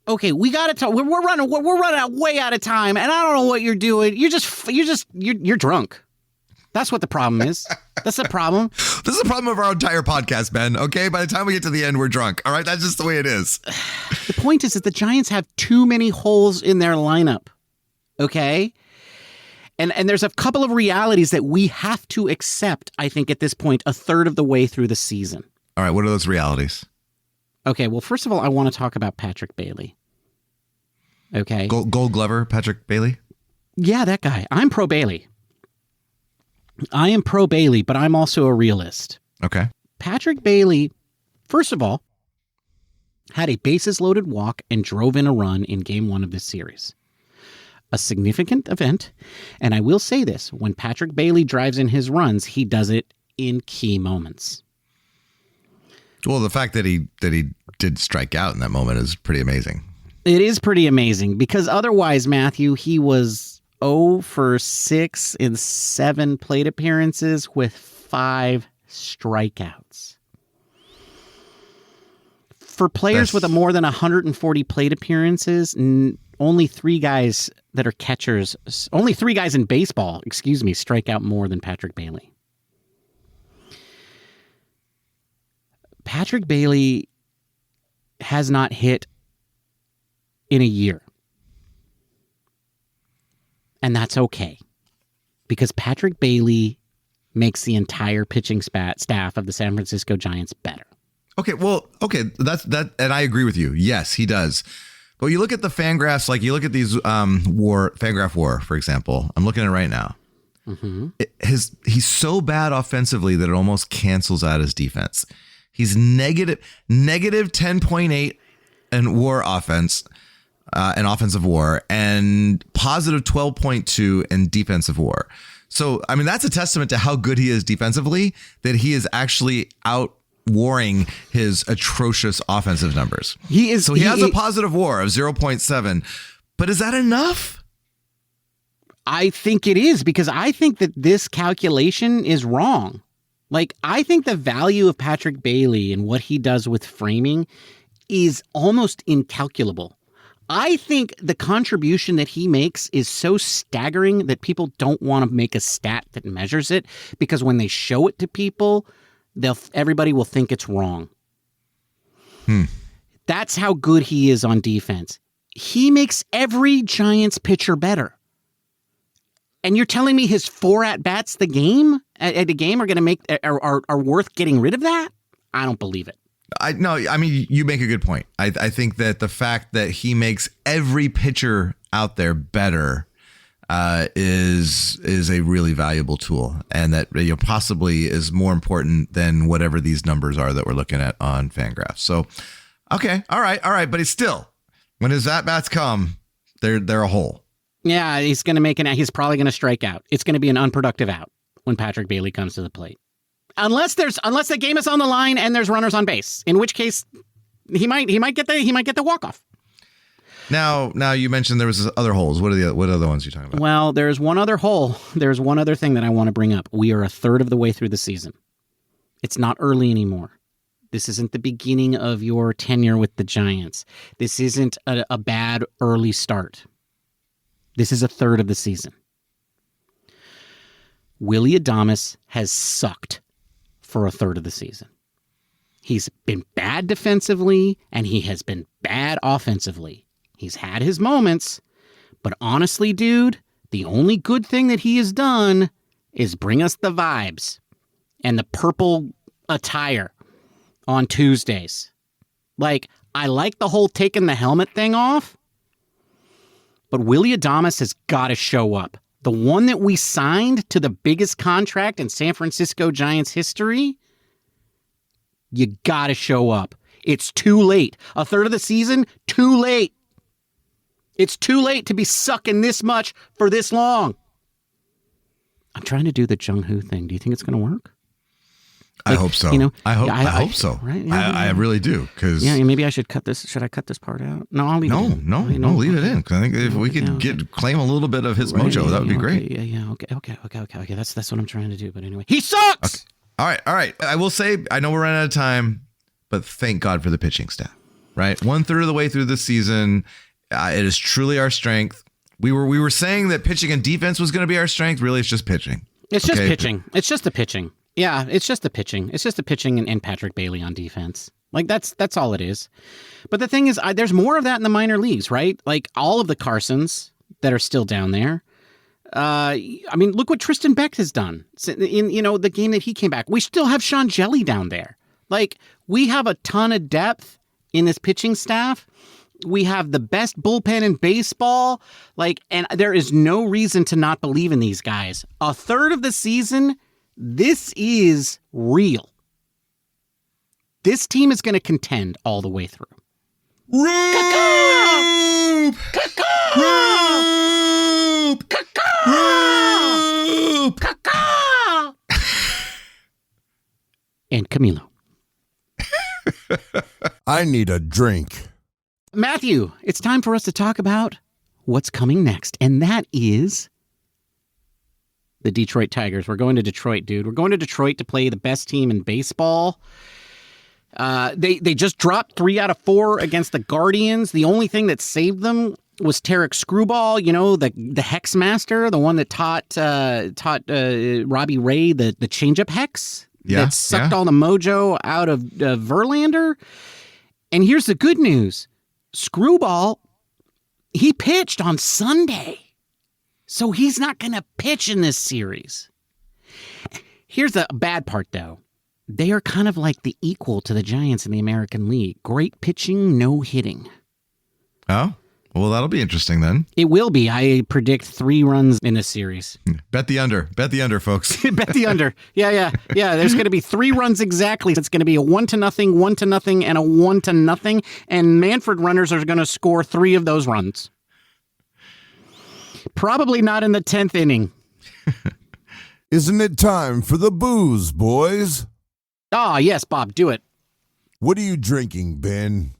[SPEAKER 1] we got to talk. We're running way out of time, and I don't know what you're doing. You're drunk. That's what the problem is. That's the problem.
[SPEAKER 2] This is the problem of our entire podcast, Ben. Okay, by the time we get to the end, we're drunk. All right, that's just the way it is.
[SPEAKER 1] The point is that the Giants have too many holes in their lineup. Okay, and there's a couple of realities that we have to accept. I think at this point, a third of the way through the season.
[SPEAKER 2] All right, what are those realities?
[SPEAKER 1] Okay, well, first of all, I want to talk about Patrick Bailey. Okay,
[SPEAKER 2] Gold Glover, Patrick Bailey.
[SPEAKER 1] Yeah, that guy. I'm pro Bailey. I am pro Bailey, but I'm also a realist.
[SPEAKER 2] Okay.
[SPEAKER 1] Patrick Bailey, first of all, had a bases-loaded walk and drove in a run in Game 1 of this series. A significant event, and I will say this, when Patrick Bailey drives in his runs, he does it in key moments.
[SPEAKER 2] Well, the fact that he did strike out in that moment is pretty amazing.
[SPEAKER 1] It is pretty amazing, because otherwise, Matthew, he was 0 for 6 in 7 plate appearances with 5 strikeouts. For players with more than 140 plate appearances, only 3 guys that are catchers, only 3 guys in baseball, strike out more than Patrick Bailey. Patrick Bailey has not hit in a year. And that's okay. Because Patrick Bailey makes the entire pitching staff of the San Francisco Giants better.
[SPEAKER 2] Okay, that's that, and I agree with you. Yes, he does. But you look at the Fangraphs, like you look at these Fangraph WAR, for example. I'm looking at it right now. Mm-hmm. He's so bad offensively that it almost cancels out his defense. He's negative 10.8 in WAR offense, and offensive WAR, and positive 12.2 in defensive WAR. So, I mean, that's a testament to how good he is defensively, that he is actually out-warring his atrocious offensive numbers. He has a positive WAR of 0.7, but is that enough?
[SPEAKER 1] I think it is, because I think that this calculation is wrong. Like, I think the value of Patrick Bailey and what he does with framing is almost incalculable. I think the contribution that he makes is so staggering that people don't want to make a stat that measures it, because when they show it to people, everybody will think it's wrong. That's how good he is on defense. He makes every Giants pitcher better. And you're telling me his 4 at-bats at a game are worth getting rid of that? I don't believe it.
[SPEAKER 2] You make a good point. I think that the fact that he makes every pitcher out there better is a really valuable tool, and that possibly is more important than whatever these numbers are that we're looking at on Fangraphs. So, okay, all right, but it's still, when his at bats come, they're a hole.
[SPEAKER 1] Yeah, he's probably going to strike out. It's going to be an unproductive out when Patrick Bailey comes to the plate. Unless the game is on the line and there's runners on base, in which case he might get the walk-off.
[SPEAKER 2] Now you mentioned there was other holes. What are the other ones you're talking about?
[SPEAKER 1] Well, there's one other hole. There's one other thing that I want to bring up. We are a third of the way through the season. It's not early anymore. This isn't the beginning of your tenure with the Giants. This isn't a bad early start. This is a third of the season. Willy Adames has sucked for a third of the season. He's been bad defensively, and he has been bad offensively. He's had his moments, but honestly, dude, the only good thing that he has done is bring us the vibes and the purple attire on Tuesdays. Like, I like the whole taking the helmet thing off, but Willy Adames has got to show up. The one that we signed to the biggest contract in San Francisco Giants history, you got to show up. It's too late. A third of the season, too late. It's too late to be sucking this much for this long. I'm trying to do the Jung Hoo thing. Do you think it's going to work?
[SPEAKER 2] I hope so. I hope so.
[SPEAKER 1] Right? Yeah,
[SPEAKER 2] I really do. Cause
[SPEAKER 1] maybe I should cut this. Should I cut this part out? No, I'll leave it in.
[SPEAKER 2] No, leave it in. Because I think if we could claim a little bit of his mojo, that would be great.
[SPEAKER 1] Okay. That's what I'm trying to do. But anyway, he sucks.
[SPEAKER 2] Okay. All right. I will say, I know we're running out of time, but thank God for the pitching staff. Right, 1/3 of the way through the season, it is truly our strength. We were saying that pitching and defense was going to be our strength. Really, it's just pitching.
[SPEAKER 1] It's just pitching. It's just the pitching. Yeah, it's just the pitching. It's just the pitching and Patrick Bailey on defense. Like, that's all it is. But the thing is, there's more of that in the minor leagues, right? Like, all of the Carsons that are still down there. Look what Tristan Beck has done in the game that he came back. We still have Sean Jelly down there. Like, we have a ton of depth in this pitching staff. We have the best bullpen in baseball. Like, and there is no reason to not believe in these guys. A third of the season. This is real. This team is going to contend all the way through.
[SPEAKER 2] Roop!
[SPEAKER 1] And Camilo.
[SPEAKER 3] I need a drink.
[SPEAKER 1] Matthew, it's time for us to talk about what's coming next. And that is the Detroit Tigers. We're going to Detroit, dude. We're going to Detroit to play the best team in baseball. They just dropped 3 out of 4 against the Guardians. The only thing that saved them was Tarek Screwball, the Hex Master, the one that taught Robbie Ray the changeup hex that sucked all the mojo out of Verlander. And here's the good news. Screwball, he pitched on Sunday. So he's not going to pitch in this series. Here's the bad part, though. They are kind of like the equal to the Giants in the American League. Great pitching, no hitting.
[SPEAKER 2] Oh, well, that'll be interesting then.
[SPEAKER 1] It will be. I predict 3 runs in this series.
[SPEAKER 2] Bet the under. Bet the under, folks.
[SPEAKER 1] Bet the under. Yeah. There's going to be 3 runs exactly. It's going to be a 1-0, 1-0, and a 1-0. And Manfred runners are going to score 3 of those runs. Probably not in the 10th inning.
[SPEAKER 3] Isn't it time for the booze, boys?
[SPEAKER 1] Ah, yes, Bob, do it.
[SPEAKER 3] What are you drinking, Ben?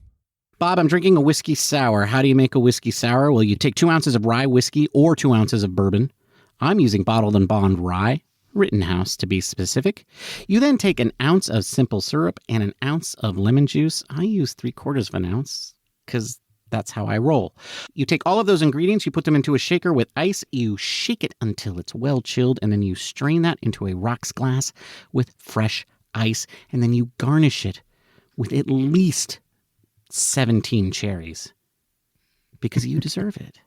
[SPEAKER 1] Bob, I'm drinking a whiskey sour. How do you make a whiskey sour? Well, you take 2 ounces of rye whiskey or 2 ounces of bourbon. I'm using bottled and bond rye, Rittenhouse to be specific. You then take an ounce of simple syrup and an ounce of lemon juice. I use 3/4 of an ounce because that's how I roll. You take all of those ingredients, you put them into a shaker with ice, you shake it until it's well chilled, and then you strain that into a rocks glass with fresh ice, and then you garnish it with at least 17 cherries because you deserve it.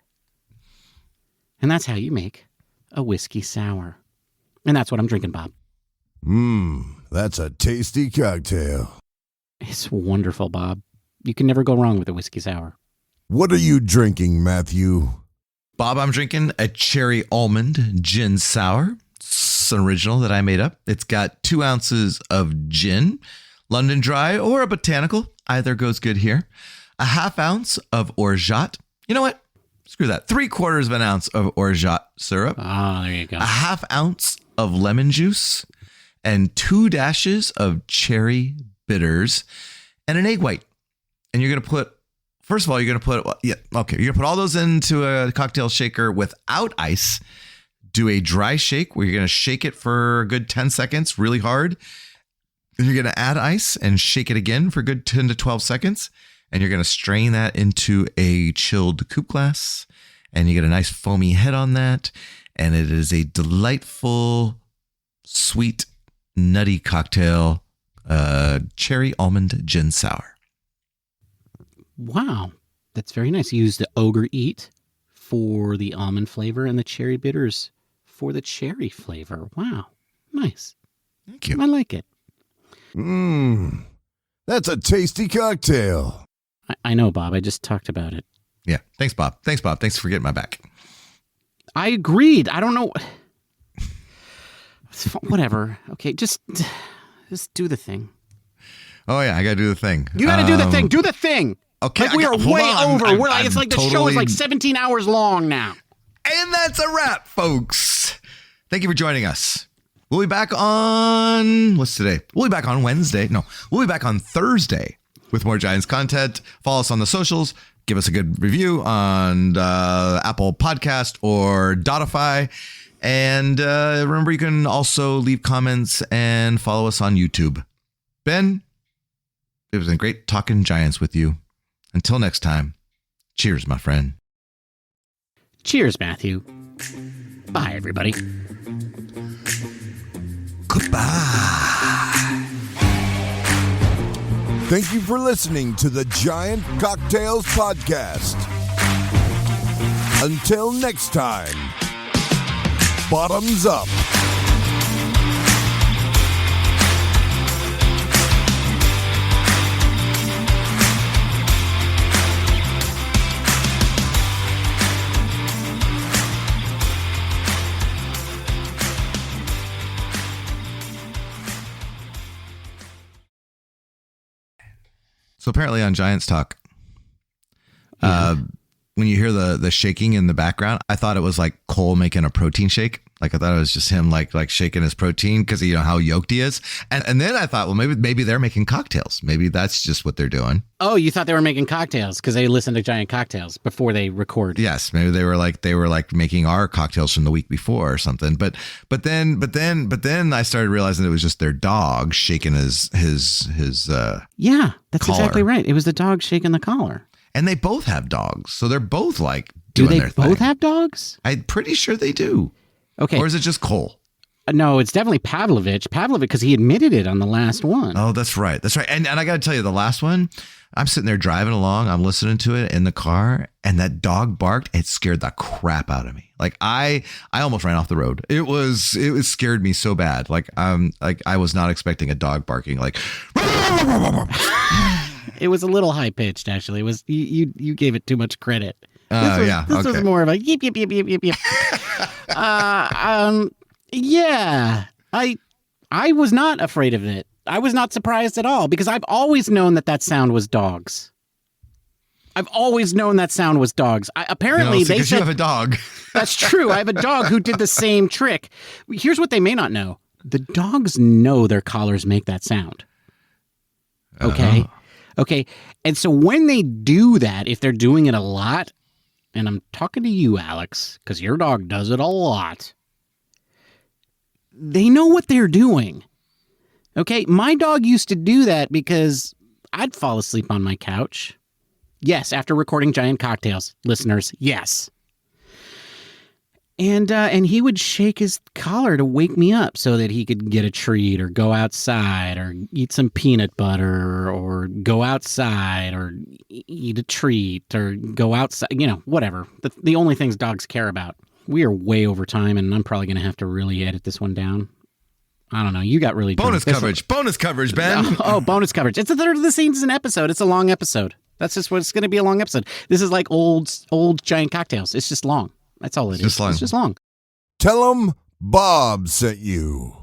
[SPEAKER 1] And that's how you make a whiskey sour. And that's what I'm drinking, Bob.
[SPEAKER 3] That's a tasty cocktail.
[SPEAKER 1] It's wonderful, Bob. You can never go wrong with a whiskey sour.
[SPEAKER 3] What are you drinking, Matthew?
[SPEAKER 2] Bob, I'm drinking a Cherry Almond Gin Sour. It's an original that I made up. It's got 2 ounces of gin, London Dry, or a botanical. Either goes good here. A 1/2 ounce of Orgeat. You know what? Screw that. 3/4 of an ounce of Orgeat syrup.
[SPEAKER 1] Ah, there you go.
[SPEAKER 2] A 1/2 ounce of lemon juice, and 2 dashes of cherry bitters, and an egg white. And you're going to put, first of all, you're going to put all those into a cocktail shaker without ice. Do a dry shake where you're going to shake it for a good 10 seconds, really hard. Then you're going to add ice and shake it again for a good 10 to 12 seconds. And you're going to strain that into a chilled coupe glass. And you get a nice foamy head on that. And it is a delightful, sweet, nutty cocktail, Cherry Almond Gin Sour.
[SPEAKER 1] Wow, that's very nice. You used the Orgeat for the almond flavor and the cherry bitters for the cherry flavor. Wow, nice.
[SPEAKER 2] Thank you.
[SPEAKER 1] I like it.
[SPEAKER 3] That's a tasty cocktail.
[SPEAKER 1] I know, Bob. I just talked about it.
[SPEAKER 2] Yeah. Thanks, Bob. Thanks for getting my back.
[SPEAKER 1] I agreed. I don't know. Whatever. Okay, just do the thing.
[SPEAKER 2] Oh, yeah. I got to do the thing.
[SPEAKER 1] You got to do the thing. Do the thing.
[SPEAKER 2] Okay.
[SPEAKER 1] Like we are way over. It's like the show is
[SPEAKER 2] totally...
[SPEAKER 1] like 17 hours long now.
[SPEAKER 2] And that's a wrap, folks. Thank you for joining us. We'll be back on, what's today? We'll be back on Wednesday. No, we'll be back on Thursday with more Giants content. Follow us on the socials. Give us a good review on Apple Podcast or Dotify. And remember, you can also leave comments and follow us on YouTube. Ben, it was been great talking Giants with you. Until next time, cheers, my friend.
[SPEAKER 1] Cheers, Matthew. Bye, everybody.
[SPEAKER 2] Goodbye.
[SPEAKER 3] Thank you for listening to the Giant Cocktails Podcast. Until next time, bottoms up.
[SPEAKER 2] So apparently on Giants Talk, when you hear the shaking in the background, I thought it was like Cole making a protein shake. Like I thought it was just him like shaking his protein because you know how yoked he is. And then I thought, well, maybe they're making cocktails. Maybe that's just what they're doing.
[SPEAKER 1] Oh, you thought they were making cocktails because they listen to Giant Cocktails before they record.
[SPEAKER 2] Yes, maybe they were like making our cocktails from the week before or something. But then I started realizing it was just their dog shaking his
[SPEAKER 1] Yeah, that's
[SPEAKER 2] collar.
[SPEAKER 1] exactly right. It was the dog shaking the collar.
[SPEAKER 2] And they both have dogs, so they're both like
[SPEAKER 1] Do
[SPEAKER 2] doing
[SPEAKER 1] they
[SPEAKER 2] their thing.
[SPEAKER 1] both have dogs?
[SPEAKER 2] I'm pretty sure they do.
[SPEAKER 1] Okay.
[SPEAKER 2] Or is it just Cole?
[SPEAKER 1] No, it's definitely Pavlovich, because he admitted it on the last one.
[SPEAKER 2] Oh, that's right. That's right. And I got to tell you, the last one, I'm sitting there driving along. I'm listening to it in the car, and that dog barked. It scared the crap out of me. Like I almost ran off the road. It scared me so bad. Like I was not expecting a dog barking. Like
[SPEAKER 1] it was a little high pitched. Actually, it was you gave it too much credit. This was more of a yip yip yip yip yip yip. Yeah, I was not afraid of it. I was not surprised at all because I've always known that sound was dogs. I've always known that sound was dogs. Apparently, they said
[SPEAKER 2] you have a dog.
[SPEAKER 1] That's true. I have a dog who did the same trick. Here's what they may not know: the dogs know their collars make that sound. Okay, okay, and so when they do that, if they're doing it a lot, and I'm talking to you, Alex, because your dog does it a lot. They know what they're doing. Okay, my dog used to do that because I'd fall asleep on my couch. Yes, after recording Giant Cocktails, listeners, yes. And he would shake his collar to wake me up so that he could get a treat or go outside or eat some peanut butter or go outside or eat a treat or go outside, whatever. The only things dogs care about. We are way over time, and I'm probably going to have to really edit this one down. I don't know. You got really
[SPEAKER 2] bonus
[SPEAKER 1] drunk.
[SPEAKER 2] Bonus coverage, Ben.
[SPEAKER 1] Oh, bonus coverage. It's a third of the scenes an episode. It's a long episode. That's just what it's going to be, a long episode. This is like old Giant Cocktails. It's just long. That's all it is.
[SPEAKER 2] Just long.
[SPEAKER 1] It's just long.
[SPEAKER 3] Tell 'em Bob sent you.